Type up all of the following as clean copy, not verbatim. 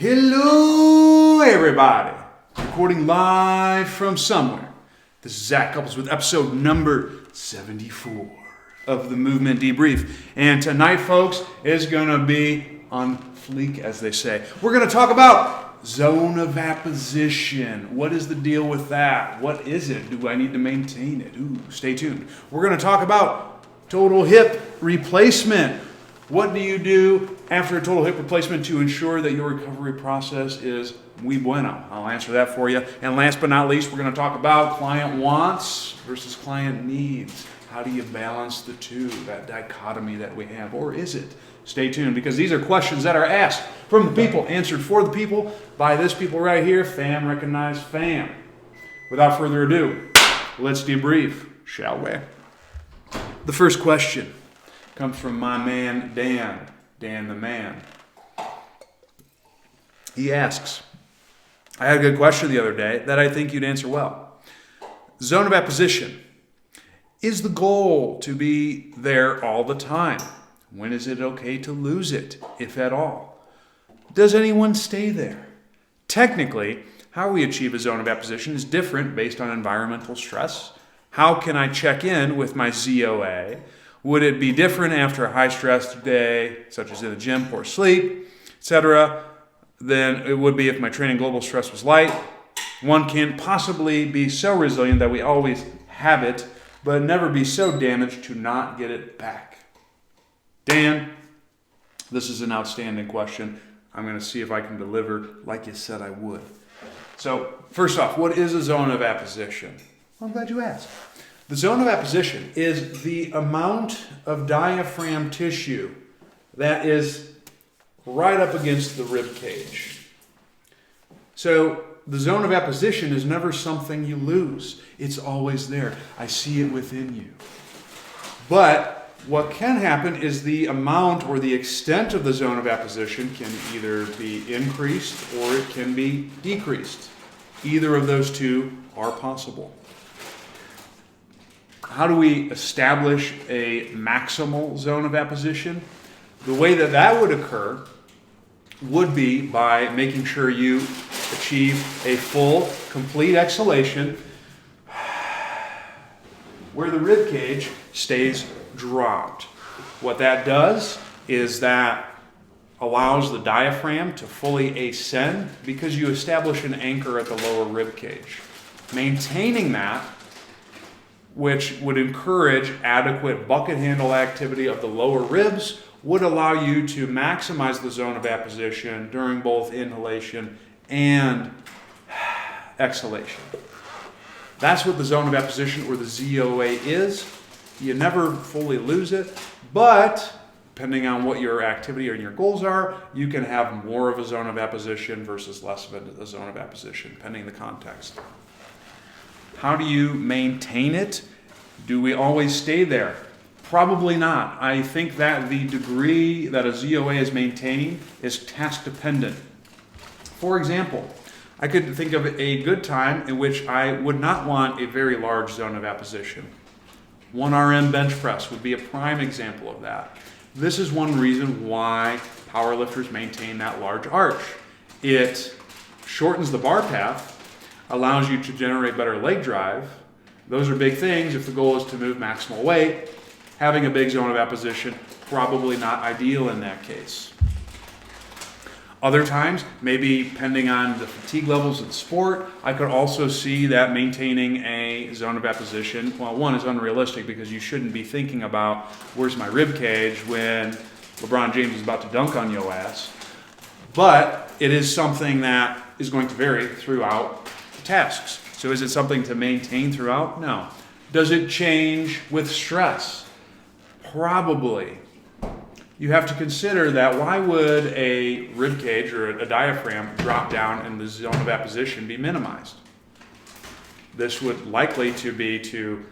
Hello, everybody. Recording live from somewhere. This is Zach Couples with episode number 74 of the Movement Debrief. And tonight, folks, is going to be on fleek, as they say. We're going to talk about zone of apposition. What is the deal with that? What is it? Do I need to maintain it? Ooh, stay tuned. We're going to talk about total hip replacement. What do you do after a total hip replacement to ensure that your recovery process is muy bueno? I'll answer that for you. And last but not least, we're going to talk about client wants versus client needs. How do you balance the two, that dichotomy that we have? Or is it? Stay tuned, because these are questions that are asked from the people, answered for the people, by this people right here, fam, recognize fam. Without further ado, let's debrief, shall we? The first question comes from my man, Dan the man. He asks, I had a good question the other day that I think you'd answer well. Zone of apposition. Is the goal to be there all the time? When is it okay to lose it, if at all? Does anyone stay there? Technically, how we achieve a zone of apposition is different based on environmental stress. How can I check in with my ZOA? Would it be different after a high-stress day, such as in the gym, poor sleep, etc., than it would be if my training global stress was light? One can possibly be so resilient that we always have it, but never be so damaged to not get it back. Dan, this is an outstanding question. I'm going to see if I can deliver like you said I would. So, first off, what is a zone of apposition? Well, I'm glad you asked. The zone of apposition is the amount of diaphragm tissue that is right up against the rib cage. So the zone of apposition is never something you lose. It's always there. I see it within you. But what can happen is the amount or the extent of the zone of apposition can either be increased or it can be decreased. Either of those two are possible. How do we establish a maximal zone of apposition? The way that that would occur would be by making sure you achieve a full, complete exhalation where the rib cage stays dropped. What that does is that allows the diaphragm to fully ascend because you establish an anchor at the lower rib cage. Maintaining that, which would encourage adequate bucket handle activity of the lower ribs, would allow you to maximize the zone of apposition during both inhalation and exhalation. That's what the zone of apposition, or the ZOA, is. You never fully lose it, but depending on what your activity and your goals are, you can have more of a zone of apposition versus less of a zone of apposition, depending on the context. How do you maintain it? Do we always stay there? Probably not. I think that the degree that a ZOA is maintaining is task dependent. For example, I could think of a good time in which I would not want a very large zone of apposition. 1 RM bench press would be a prime example of that. This is one reason why powerlifters maintain that large arch. It shortens the bar path, allows you to generate better leg drive. Those are big things if the goal is to move maximal weight. Having a big zone of apposition, probably not ideal in that case. Other times, maybe depending on the fatigue levels of the sport, I could also see that maintaining a zone of apposition, well, one, is unrealistic because you shouldn't be thinking about where's my rib cage when LeBron James is about to dunk on your ass. But it is something that is going to vary throughout the tasks. So is it something to maintain throughout? No. Does it change with stress? Probably. You have to consider that why would a rib cage or a diaphragm drop down and the zone of apposition be minimized? This would likely to be to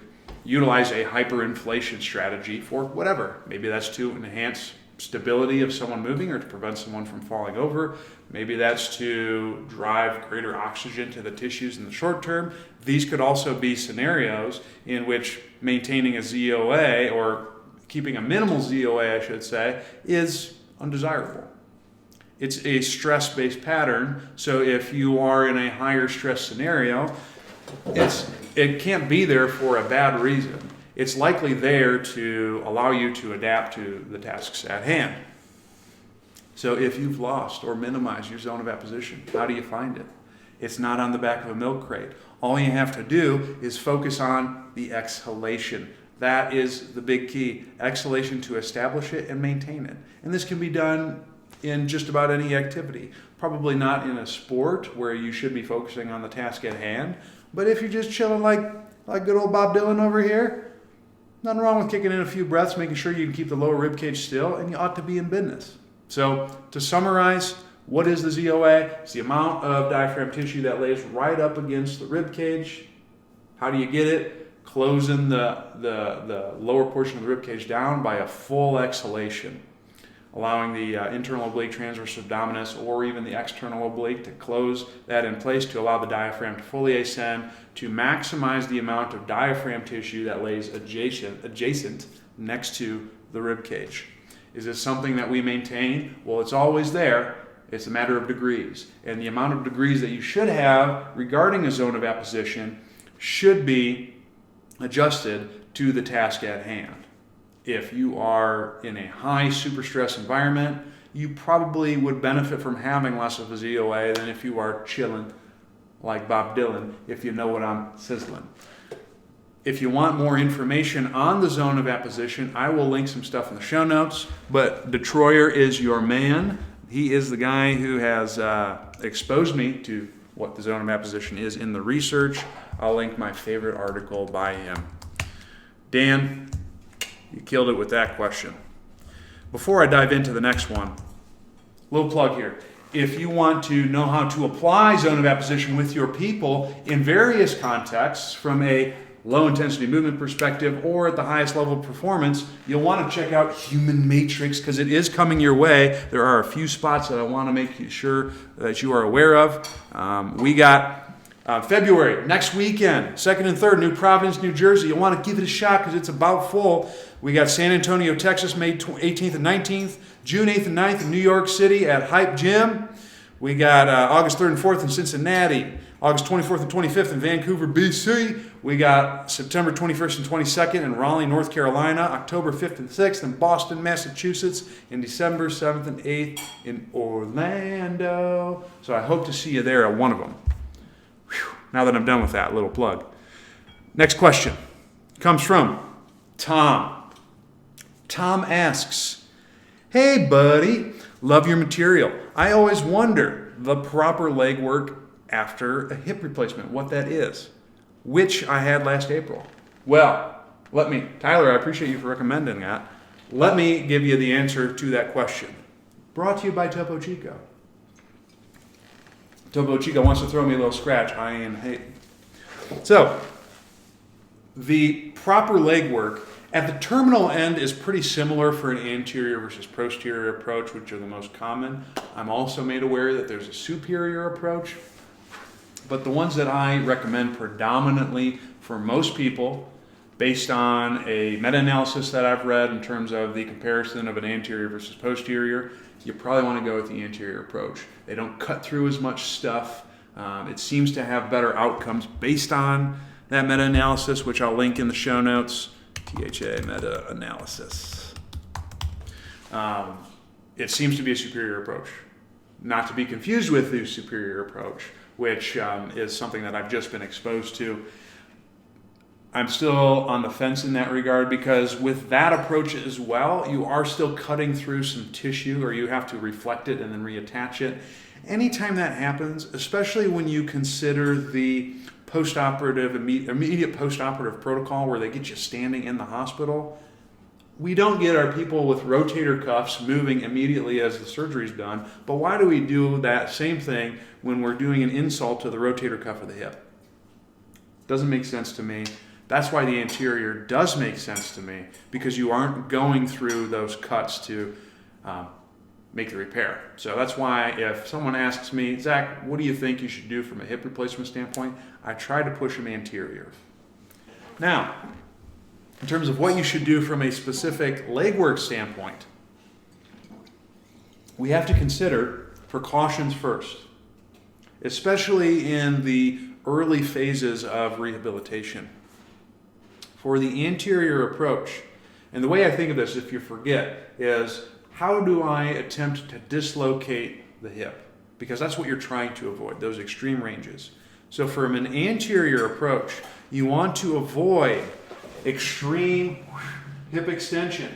utilize a hyperinflation strategy for whatever. Maybe that's to enhance stability of someone moving or to prevent someone from falling over. Maybe that's to drive greater oxygen to the tissues in the short term. These could also be scenarios in which maintaining a ZOA, or keeping a minimal ZOA, I should say, is undesirable. It's a stress-based pattern. So if you are in a higher stress scenario, it can't be there for a bad reason. It's likely there to allow you to adapt to the tasks at hand. So if you've lost or minimized your zone of apposition, how do you find it? It's not on the back of a milk crate. All you have to do is focus on the exhalation. That is the big key. Exhalation to establish it and maintain it. And this can be done in just about any activity. Probably not in a sport where you should be focusing on the task at hand. But if you're just chilling like good old Bob Dylan over here, nothing wrong with kicking in a few breaths, making sure you can keep the lower rib cage still, and you ought to be in business. So to summarize, what is the ZOA? It's the amount of diaphragm tissue that lays right up against the rib cage. How do you get it? Closing the lower portion of the rib cage down by a full exhalation, allowing the internal oblique, transverse abdominis, or even the external oblique to close that in place to allow the diaphragm to fully ascend, to maximize the amount of diaphragm tissue that lays adjacent next to the rib cage. Is this something that we maintain? Well, it's always there. It's a matter of degrees. And the amount of degrees that you should have regarding a zone of apposition should be adjusted to the task at hand. If you are in a high super stress environment, you probably would benefit from having less of a ZOA than if you are chilling like Bob Dylan, if you know what I'm sizzling. If you want more information on the zone of apposition, I will link some stuff in the show notes. But Detroyer is your man. He is the guy who has exposed me to what the zone of apposition is in the research. I'll link my favorite article by him. Dan, you killed it with that question. Before I dive into the next one, little plug here. If you want to know how to apply zone of apposition with your people in various contexts from a low-intensity movement perspective or at the highest level of performance, you'll want to check out Human Matrix because it is coming your way. There are a few spots that I want to make sure that you are aware of. We got February, next weekend, 2nd and 3rd, New Providence, New Jersey. You'll want to give it a shot because it's about full. We got San Antonio, Texas, May 18th and 19th, June 8th and 9th in New York City at Hype Gym. We got August 3rd and 4th in Cincinnati, August 24th and 25th in Vancouver, BC. We got September 21st and 22nd in Raleigh, North Carolina, October 5th and 6th in Boston, Massachusetts, and December 7th and 8th in Orlando. So I hope to see you there at one of them. Whew. Now that I'm done with that little plug. Next question comes from Tom. Tom asks, "Hey buddy, love your material. I always wonder the proper leg work after a hip replacement, what that is, which I had last April." Well, Tyler, I appreciate you for recommending that. Let me give you the answer to that question. Brought to you by Topo Chico. Topo Chico wants to throw me a little scratch. I am hating. So, the proper leg work at the terminal end is pretty similar for an anterior versus posterior approach, which are the most common. I'm also made aware that there's a superior approach, but the ones that I recommend predominantly for most people, based on a meta-analysis that I've read in terms of the comparison of an anterior versus posterior, you probably want to go with the anterior approach. They don't cut through as much stuff. It seems to have better outcomes based on that meta-analysis, which I'll link in the show notes. THA meta-analysis. It seems to be a superior approach. Not to be confused with the superior approach, which is something that I've just been exposed to. I'm still on the fence in that regard because with that approach as well, you are still cutting through some tissue, or you have to reflect it and then reattach it. Anytime that happens, especially when you consider the post-operative, immediate post-operative protocol where they get you standing in the hospital, we don't get our people with rotator cuffs moving immediately as the surgery is done. But why do we do that same thing when we're doing an insult to the rotator cuff of the hip? Doesn't make sense to me. That's why the anterior does make sense to me, because you aren't going through those cuts to make the repair. So that's why if someone asks me, "Zach, what do you think you should do from a hip replacement standpoint?" I try to push them anterior. Now, in terms of what you should do from a specific leg work standpoint, we have to consider Precautions first, especially in the early phases of rehabilitation. For the anterior approach, and the way I think of this, if you forget, is how do I attempt to dislocate the hip? Because that's what you're trying to avoid, those extreme ranges. So from an anterior approach, you want to avoid extreme hip extension.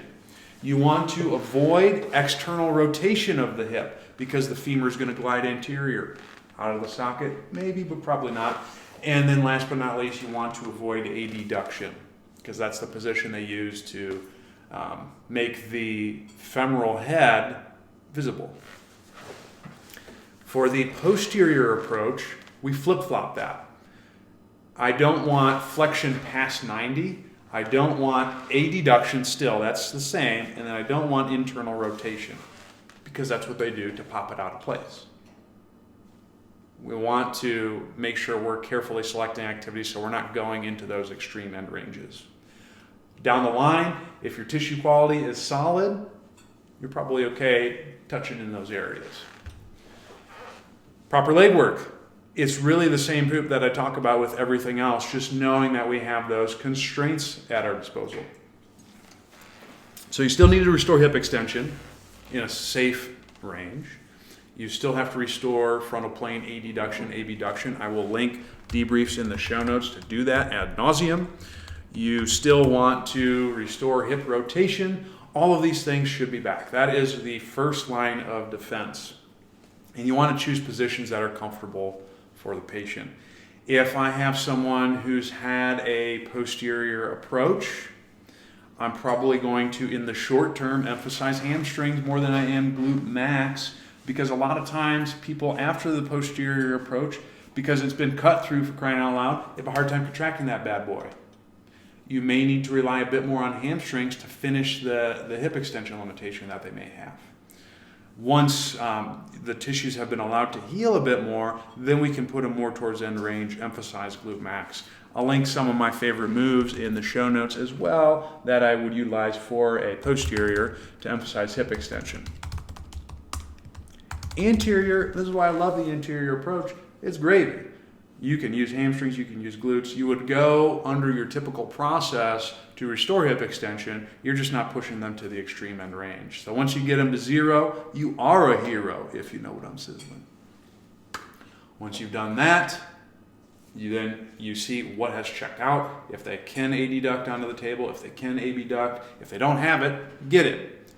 You want to avoid external rotation of the hip because the femur is going to glide anterior. Out of the socket, maybe, but probably not. And then last but not least, you want to avoid abduction because that's the position they use to make the femoral head visible. For the posterior approach, we flip-flop that. I don't want flexion past 90. I don't want adduction still, that's the same, and then I don't want internal rotation because that's what they do to pop it out of place. We want to make sure we're carefully selecting activities so we're not going into those extreme end ranges. Down the line, if your tissue quality is solid, you're probably okay touching in those areas. Proper leg work. It's really the same hoop that I talk about with everything else, just knowing that we have those constraints at our disposal. So you still need to restore hip extension in a safe range. You still have to restore frontal plane adduction, abduction. I will link debriefs in the show notes to do that ad nauseum. You still want to restore hip rotation. All of these things should be back. That is the first line of defense. And you want to choose positions that are comfortable for the patient. If I have someone who's had a posterior approach, I'm probably going to, in the short term, emphasize hamstrings more than I am glute max, because a lot of times people after the posterior approach, because it's been cut through for crying out loud, they have a hard time contracting that bad boy. You may need to rely a bit more on hamstrings to finish the hip extension limitation that they may have. Once the tissues have been allowed to heal a bit more, then we can put them more towards end range, emphasize glute max. I'll link some of my favorite moves in the show notes as well that I would utilize for a posterior to emphasize hip extension. Anterior, this is why I love the anterior approach, it's gravy. You can use hamstrings, you can use glutes. You would go under your typical process to restore hip extension. You're just not pushing them to the extreme end range. So once you get them to zero, you are a hero, if you know what I'm sizzling. Once you've done that, you see what has checked out. If they can adduct onto the table, if they can abduct, if they don't have it, get it.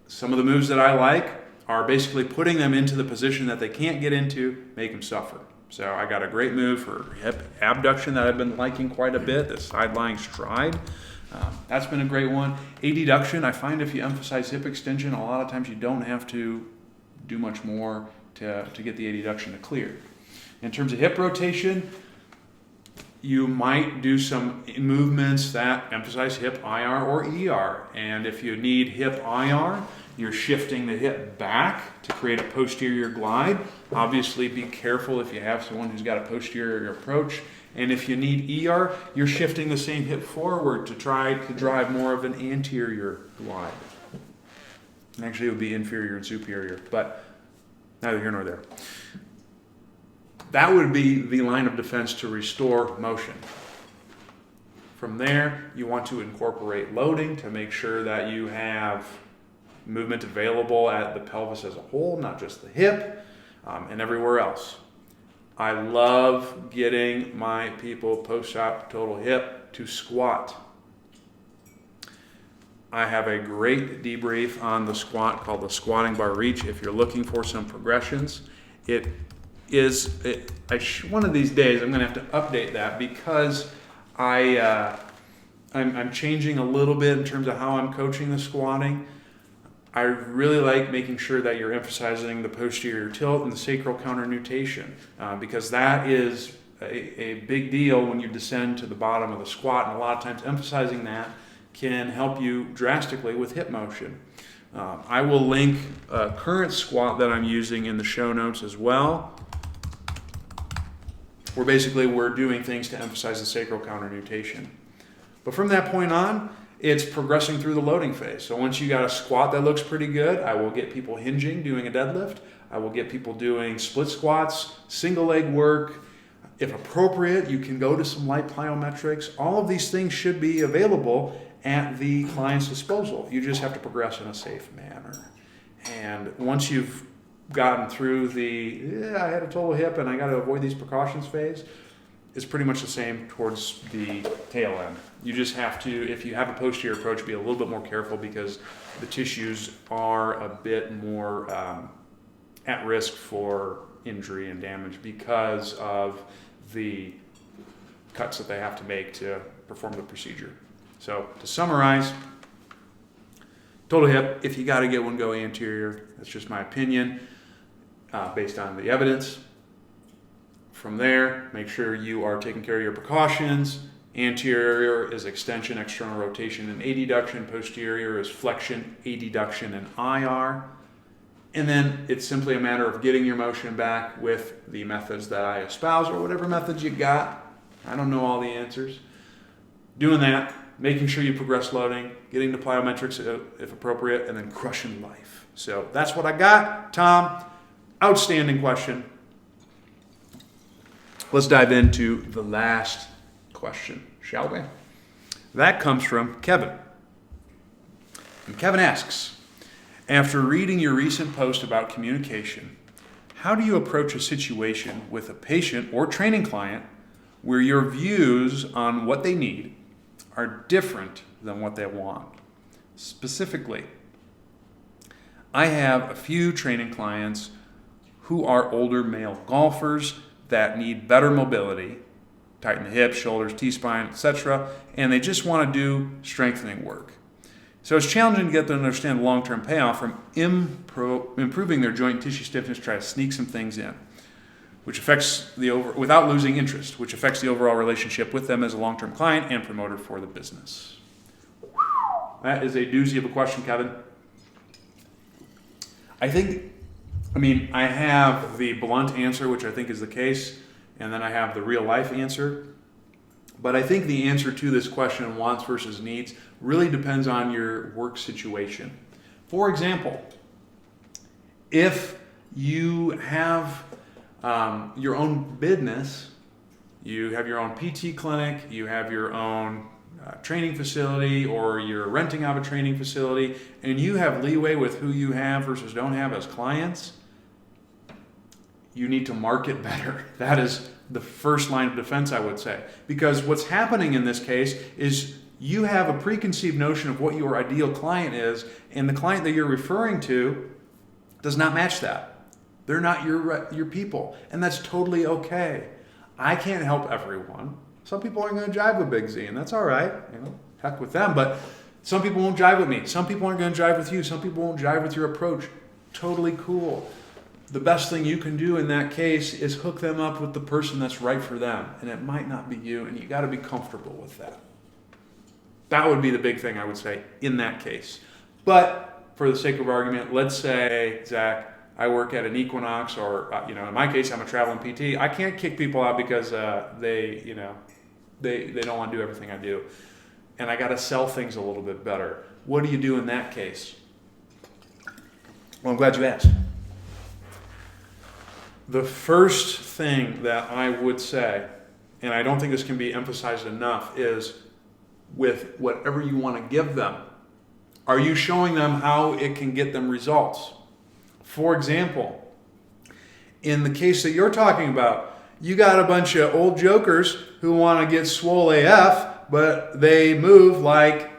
Some of the moves that I like are basically putting them into the position that they can't get into, make them suffer. So I got a great move for hip abduction that I've been liking quite a bit, the side-lying stride. That's been a great one. Adduction, I find if you emphasize hip extension, a lot of times you don't have to do much more to get the adduction to clear. In terms of hip rotation, you might do some movements that emphasize hip IR or ER. And if you need hip IR, you're shifting the hip back to create a posterior glide. Obviously, be careful if you have someone who's got a posterior approach. And if you need ER, you're shifting the same hip forward to try to drive more of an anterior glide. Actually, it would be inferior and superior, but neither here nor there. That would be the line of defense to restore motion. From there, you want to incorporate loading to make sure that you have movement available at the pelvis as a whole, not just the hip, and everywhere else. I love getting my people post-op total hip to squat. I have a great debrief on the squat called the squatting bar reach. If you're looking for some progressions, one of these days I'm going to have to update that because I'm changing a little bit in terms of how I'm coaching the squatting. I really like making sure that you're emphasizing the posterior tilt and the sacral counter nutation because that is a big deal when you descend to the bottom of the squat, and a lot of times emphasizing that can help you drastically with hip motion. I will link a current squat that I'm using in the show notes as well, where basically we're doing things to emphasize the sacral counter nutation. But from that point on, it's progressing through the loading phase. So once you got a squat that looks pretty good, I will get people hinging, doing a deadlift. I will get people doing split squats, single leg work. If appropriate, you can go to some light plyometrics. All of these things should be available at the client's disposal. You just have to progress in a safe manner. And once you've gotten through I had a total hip and I got to avoid these precautions phase, it's pretty much the same towards the tail end. You just have to, if you have a posterior approach, be a little bit more careful because the tissues are a bit more at risk for injury and damage because of the cuts that they have to make to perform the procedure. So to summarize, total hip, if you got to get one, go anterior. That's just my opinion based on the evidence. From there, make sure you are taking care of your precautions. Anterior is extension, external rotation, and adduction. Posterior is flexion, adduction, and IR. And then it's simply a matter of getting your motion back with the methods that I espouse or whatever methods you got. I don't know all the answers. Doing that, making sure you progress loading, getting to plyometrics if appropriate, and then crushing life. So that's what I got. Tom, outstanding question. Let's dive into the last question, shall we? That comes from Kevin. And Kevin asks, after reading your recent post about communication, how do you approach a situation with a patient or training client where your views on what they need are different than what they want? Specifically, I have a few training clients who are older male golfers that need better mobility, tighten the hips, shoulders, T-spine, etc., and they just want to do strengthening work. So it's challenging to get them to understand the long-term payoff from improving their joint and tissue stiffness, try to sneak some things in, which affects without losing interest, which affects the overall relationship with them as a long-term client and promoter for the business. That is a doozy of a question, Kevin. I have the blunt answer, which I think is the case, and then I have the real-life answer. But I think the answer to this question, wants versus needs, really depends on your work situation. For example, if you have your own business, you have your own PT clinic, you have your own training facility, or you're renting out a training facility, and you have leeway with who you have versus don't have as clients, you need to market better. That is the first line of defense, I would say. Because what's happening in this case is you have a preconceived notion of what your ideal client is, and the client that you're referring to does not match that. They're not your people, and that's totally okay. I can't help everyone. Some people aren't going to jive with Big Z, and that's all right. Heck with them, but some people won't jive with me. Some people aren't going to jive with you. Some people won't jive with your approach. Totally cool. The best thing you can do in that case is hook them up with the person that's right for them. And it might not be you, and you got to be comfortable with that. That would be the big thing I would say in that case. But for the sake of argument, let's say, Zach, I work at an Equinox, or in my case, I'm a traveling PT. I can't kick people out because they don't want to do everything I do, and I got to sell things a little bit better. What do you do in that case? Well, I'm glad you asked. The first thing that I would say, and I don't think this can be emphasized enough, is with whatever you want to give them, are you showing them how it can get them results? For example, in the case that you're talking about, you got a bunch of old jokers who want to get swole AF, but they move like,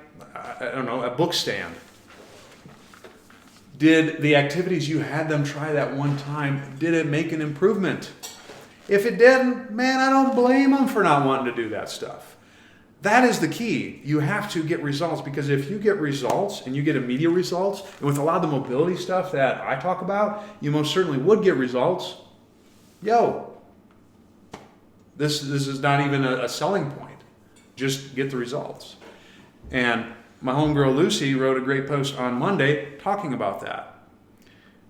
a book stand. Did the activities you had them try that one time, did it make an improvement? If it didn't, man, I don't blame them for not wanting to do that stuff. That is the key. You have to get results, because if you get results and you get immediate results, and with a lot of the mobility stuff that I talk about, you most certainly would get results. This is not even a selling point. Just get the results. And my homegirl Lucy wrote a great post on Monday talking about that.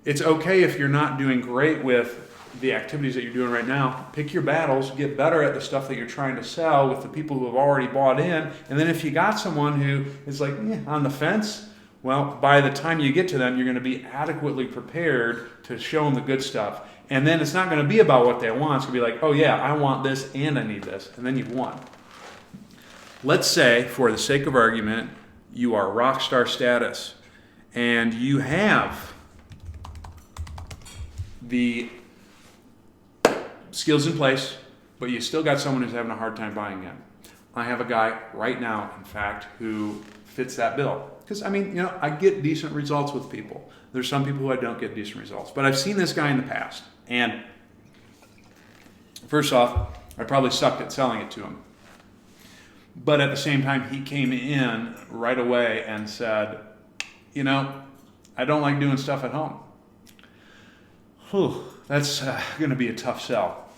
It's okay if you're not doing great with the activities that you're doing right now. Pick your battles, get better at the stuff that you're trying to sell with the people who have already bought in. And then if you got someone who is like on the fence, Well, by the time you get to them, you're going to be adequately prepared to show them the good stuff. And then it's not going to be about what they want. It's going to be like, oh yeah, I want this and I need this. And then you've won. Let's say, for the sake of argument, you are rock star status and you have the skills in place, but you still got someone who's having a hard time buying in. I have a guy right now, in fact, who fits that bill. Because, I mean, I get decent results with people. There's some people who I don't get decent results. But I've seen this guy in the past. And first off, I probably sucked at selling it to him. But at the same time, he came in right away and said, I don't like doing stuff at home. Whew, that's going to be a tough sell.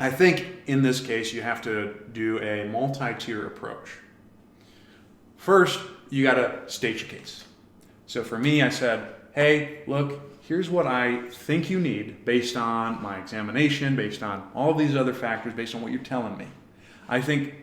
I think in this case, you have to do a multi-tier approach. First, you got to state your case. So for me, I said, hey, look, here's what I think you need based on my examination, based on all these other factors, based on what you're telling me. I think,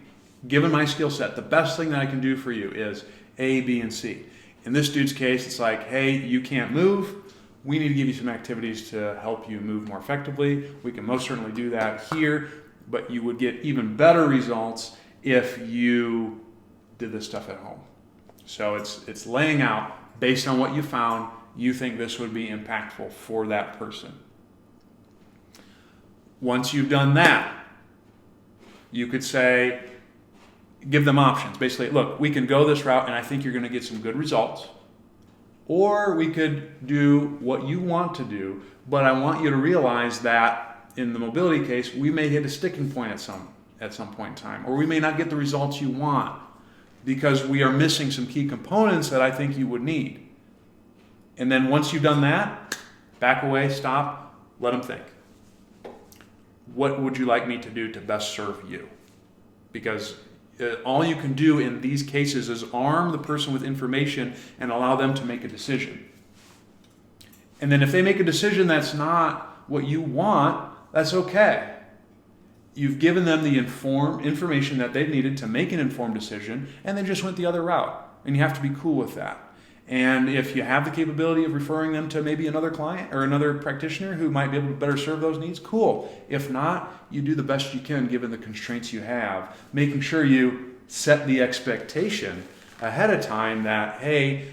given my skill set, the best thing that I can do for you is A, B, and C. In this dude's case, it's like, hey, you can't move. We need to give you some activities to help you move more effectively. We can most certainly do that here, but you would get even better results if you did this stuff at home. So it's laying out, based on what you found, you think this would be impactful for that person. Once you've done that, you could say, give them options. Basically, look, we can go this route and I think you're going to get some good results. Or we could do what you want to do, but I want you to realize that in the mobility case, we may hit a sticking point at some point in time, or we may not get the results you want because we are missing some key components that I think you would need. And then once you've done that, back away, stop, let them think. What would you like me to do to best serve you? Because all you can do in these cases is arm the person with information and allow them to make a decision. And then if they make a decision that's not what you want, that's okay. You've given them the information that they've needed to make an informed decision, and they just went the other route. And you have to be cool with that. And if you have the capability of referring them to maybe another client or another practitioner who might be able to better serve those needs, cool. If not, you do the best you can given the constraints you have, making sure you set the expectation ahead of time that, hey,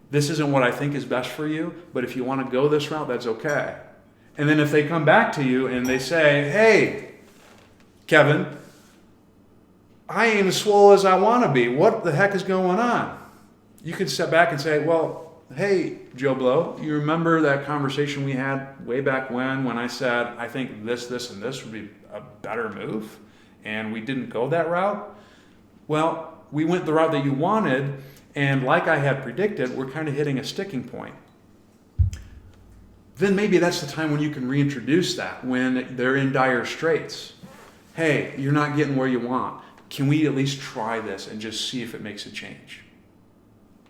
this isn't what I think is best for you, but if you want to go this route, that's okay. And then if they come back to you and they say, hey, Kevin, I ain't as swole as I want to be. What the heck is going on? You can step back and say, well, hey, Joe Blow, you remember that conversation we had way back when I said, I think this, and this would be a better move, and we didn't go that route? Well, we went the route that you wanted, and like I had predicted, we're kind of hitting a sticking point. Then maybe that's the time when you can reintroduce that, when they're in dire straits. Hey, you're not getting where you want. Can we at least try this and just see if it makes a change?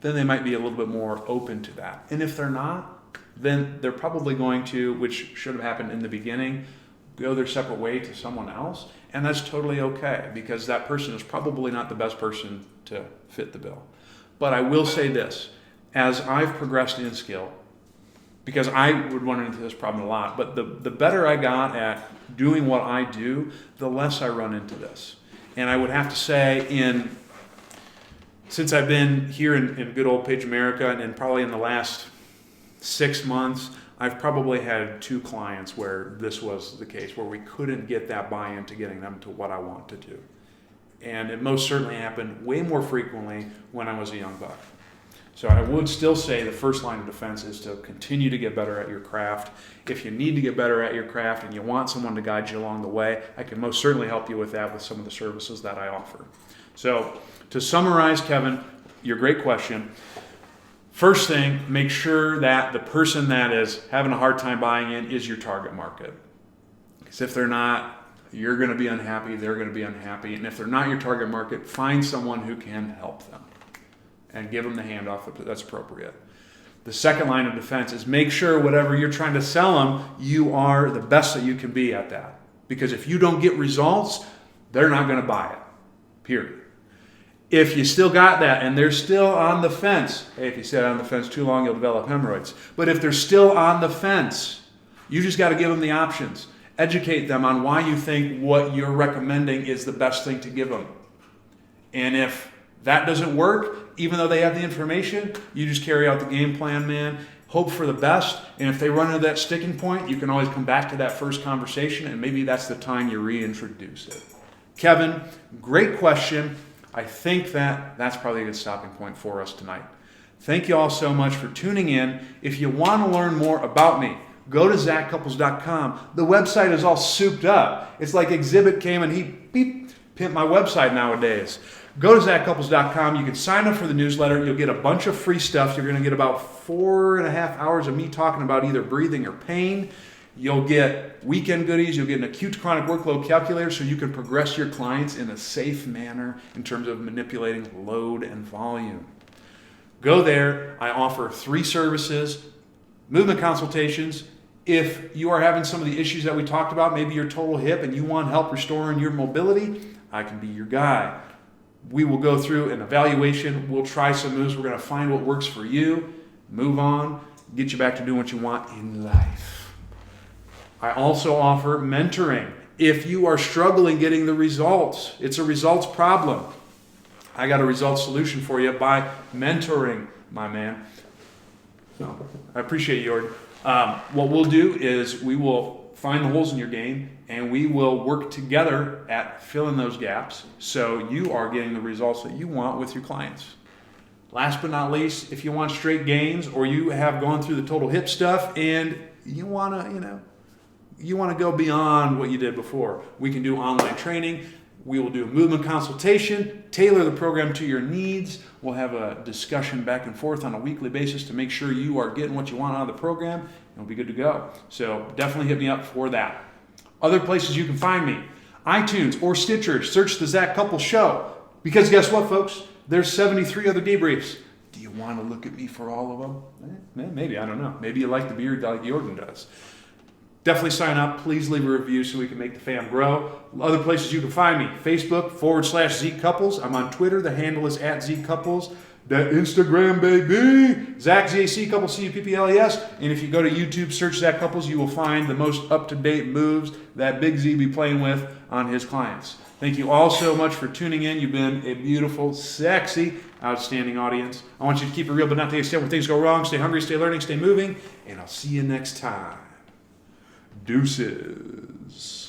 Then they might be a little bit more open to that. And if they're not, then they're probably going to, which should have happened in the beginning, go their separate way to someone else. And that's totally okay, because that person is probably not the best person to fit the bill. But I will say this, as I've progressed in skill, because I would run into this problem a lot, but the better I got at doing what I do, the less I run into this. And I would have to say since I've been here in good old Page America, and probably in the last 6 months, I've probably had 2 clients where this was the case, where we couldn't get that buy-in to getting them to what I want to do. And it most certainly happened way more frequently when I was a young buck. So I would still say the first line of defense is to continue to get better at your craft. If you need to get better at your craft and you want someone to guide you along the way, I can most certainly help you with that with some of the services that I offer. So to summarize, Kevin, your great question. First thing, make sure that the person that is having a hard time buying in is your target market. Because if they're not, you're going to be unhappy, they're going to be unhappy. And if they're not your target market, find someone who can help them and give them the handoff that's appropriate. The second line of defense is make sure whatever you're trying to sell them, you are the best that you can be at that. Because if you don't get results, they're not going to buy it, period. If you still got that and they're still on the fence, hey, if you sit on the fence too long, you'll develop hemorrhoids. But if they're still on the fence, you just got to give them the options. Educate them on why you think what you're recommending is the best thing to give them. And if that doesn't work, even though they have the information, you just carry out the game plan, man. Hope for the best. And if they run into that sticking point, you can always come back to that first conversation, and maybe that's the time you reintroduce it. Kevin, great question. I think that's probably a good stopping point for us tonight. Thank you all so much for tuning in. If you want to learn more about me, go to zachcouples.com. The website is all souped up. It's like Exhibit came and he pimped my website nowadays. Go to zachcouples.com. You can sign up for the newsletter. You'll get a bunch of free stuff. You're going to get about 4.5 hours of me talking about either breathing or pain. You'll get weekend goodies. You'll get an acute to chronic workload calculator so you can progress your clients in a safe manner in terms of manipulating load and volume. Go there. I offer 3 services, movement consultations. If you are having some of the issues that we talked about, maybe your total hip and you want help restoring your mobility, I can be your guy. We will go through an evaluation. We'll try some moves. We're going to find what works for you, move on, get you back to doing what you want in life. I also offer mentoring. If you are struggling getting the results, it's a results problem. I got a results solution for you by mentoring, my man. So I appreciate you, Jordan. What we'll do is we will find the holes in your game, and we will work together at filling those gaps so you are getting the results that you want with your clients. Last but not least, if you want straight gains or you have gone through the total hip stuff and you want to go beyond what you did before, we can do online training. We will do a movement consultation, tailor the program to your needs. We'll have a discussion back and forth on a weekly basis to make sure you are getting what you want out of the program, and we'll be good to go. So definitely hit me up for that. Other places you can find me, iTunes or Stitcher, search the Zach Couples Show. Because guess what, folks? There's 73 other debriefs. Do you want to look at me for all of them? Maybe, I don't know. Maybe you like the beard like Jordan does. Definitely sign up. Please leave a review so we can make the fam grow. Other places you can find me, Facebook /ZCouples. I'm on Twitter. The handle is @ZCouples. That Instagram, baby. Zach, ZAC Couples, CUPPLES. And if you go to YouTube, search Zach Couples, you will find the most up-to-date moves that Big Z be playing with on his clients. Thank you all so much for tuning in. You've been a beautiful, sexy, outstanding audience. I want you to keep it real, but not take a step when things go wrong. Stay hungry, stay learning, stay moving. And I'll see you next time. Deuces.